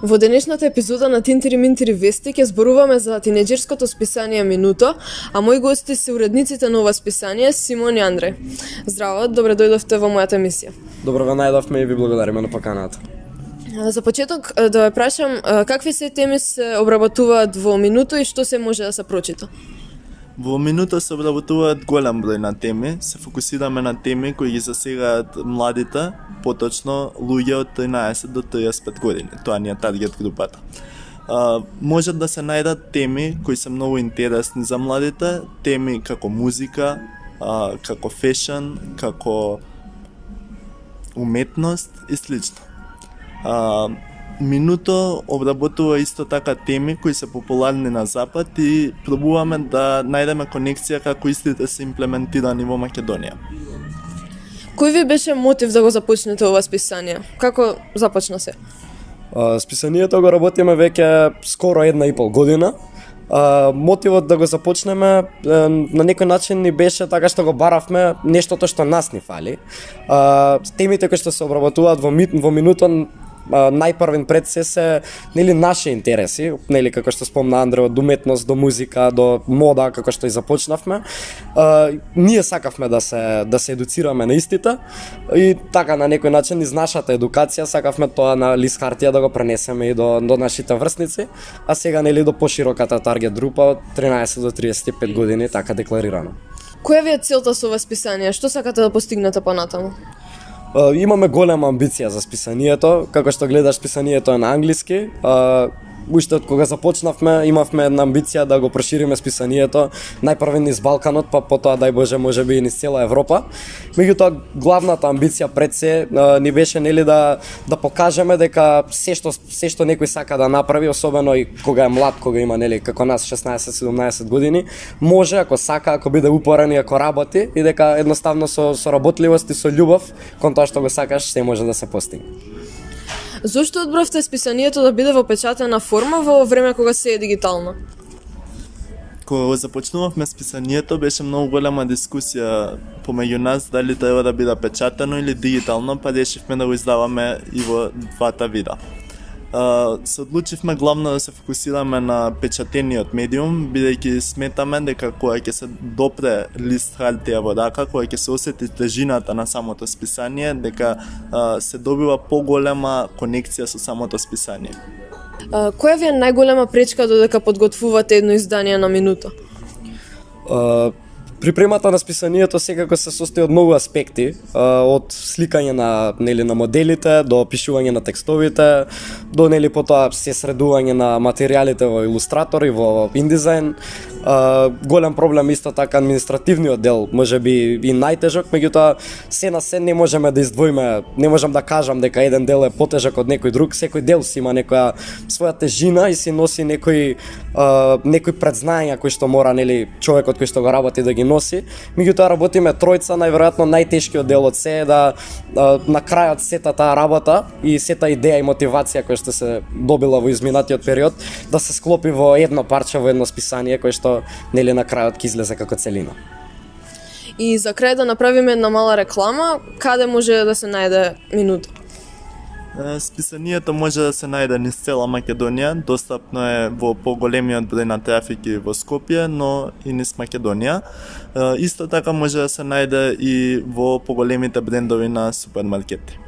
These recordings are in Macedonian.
Во денешната епизода на Тинтери Минтери Вести ќе зборуваме за тинеџерското списание Минуто, а мои гости се уредниците на ова списание Симон и Андреј. Здраво, добре дојдовте во мојата емисија. Добро ве најдовме и ви благодариме на поканата. За почеток да ве прашам какви се теми се обработуваат во Минуто и што се може да се прочита? Во Минуто се обработуваат голем број на теми, се фокусираме на теми кои ги засегаат младите, поточно луѓе од 13 до 35 години. Тоа ни е таргет групата. Можат да се најдат теми кои се многу интересни за младите, теми како музика, како фешн, како уметност и слично. Минуто обработува исто така теми кои се популарни на Запад и пробуваме да најдеме конекција како истите се имплементирани во Македонија. Кој ви беше мотив да го започнете ова списание? Како започна се? Списанието го работиме веќе скоро 1,5 година. Мотивот да го започнеме на некој начин ни беше така што го баравме нештото што нас ни фали. Темите кои што се обработуваат во Минуто најпрвен пред се нели наши интереси, нели како што спомна Андре, од уметност до музика до мода како што и започнавме. Ние сакавме да се едуцираме на истите и така на некој начин из нашата едукација сакавме тоа на лист хартија да го пренесеме и до нашите врсници, а сега нели до пошироката таргет група од 13 до 35 години така декларирано. Која ви е целта со ова списание? Што сакате да постигнете понатаму? Имаме голема амбиција за списанието, како што гледаш списанието е на англиски. Уште од кога започнавме, имавме една амбиција да го прошириме списанието најпрвен низ Балканот, па потоа дај Боже можеби и низ цела Европа. Меѓутоа главната амбиција пред се ни беше нели да покажеме дека се што некој сака да направи, особено и кога е млад, кога има нели како нас 16-17 години, може ако сака, ако биде упорен и ако работи и дека едноставно со работливост и со љубов кон тоа што го сакаш, се може да се постигне. Зошто одбравте списанието да биде во печатена форма во време кога се е дигитално? Кога започнувавме списанието, беше многу голема дискусија помеѓу нас дали треба да биде печатено или дигитално, па решивме да го издаваме и во двата вида. Се одлучивме главно да се фокусираме на печатениот медиум, бидејќи сметаме дека кога ќе се допре лист хартија во рака, кога ќе се осети тежината на самото списание, дека се добива поголема конекција со самото списание. Која ви е најголема пречка додека подготвувате едно издание на Минуто? Припремата на списанието секако се состои од многу аспекти, од сликање на моделите, до пишување на текстовите, до потоа се средување на материјалите во илустратор и во индизајн. Голем проблем исто така административниот дел, можеби и најтежок, меѓутоа се на се не можеме да издвоиме, не можам да кажам дека еден дел е потежок од некој друг, секој дел си има некоја своја тежина и си носи некои предзнаења кои што мора човекот кој што го работи да ги носи. Меѓутоа работиме тројца, најверојатно најтешкиот дел од се е да на крајот сета таа работа и сета идеја и мотивација која што се добила во изминатиот период да се склопи во едно парче, во едно списание кое што на крајот ќе излезе како целина. И за крај да направиме една мала реклама, каде може да се најде Минуто? Списанието може да се најде низ цела Македонија, достапно е во поголемиот број на трафики во Скопје, но и низ Македонија. Исто така може да се најде и во поголемите брендови на супермаркети.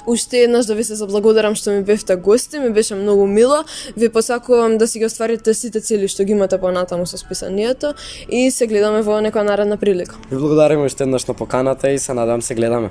Уште еднаш да ви се заблагодарам што ми бевте гости, ми беше многу мило. Ви посакувам да си ги остварите сите цели што ги имате понатаму со списанието и се гледаме во некоја наредна прилика. Ви благодариме уште еднаш на поканата и се надам се гледаме.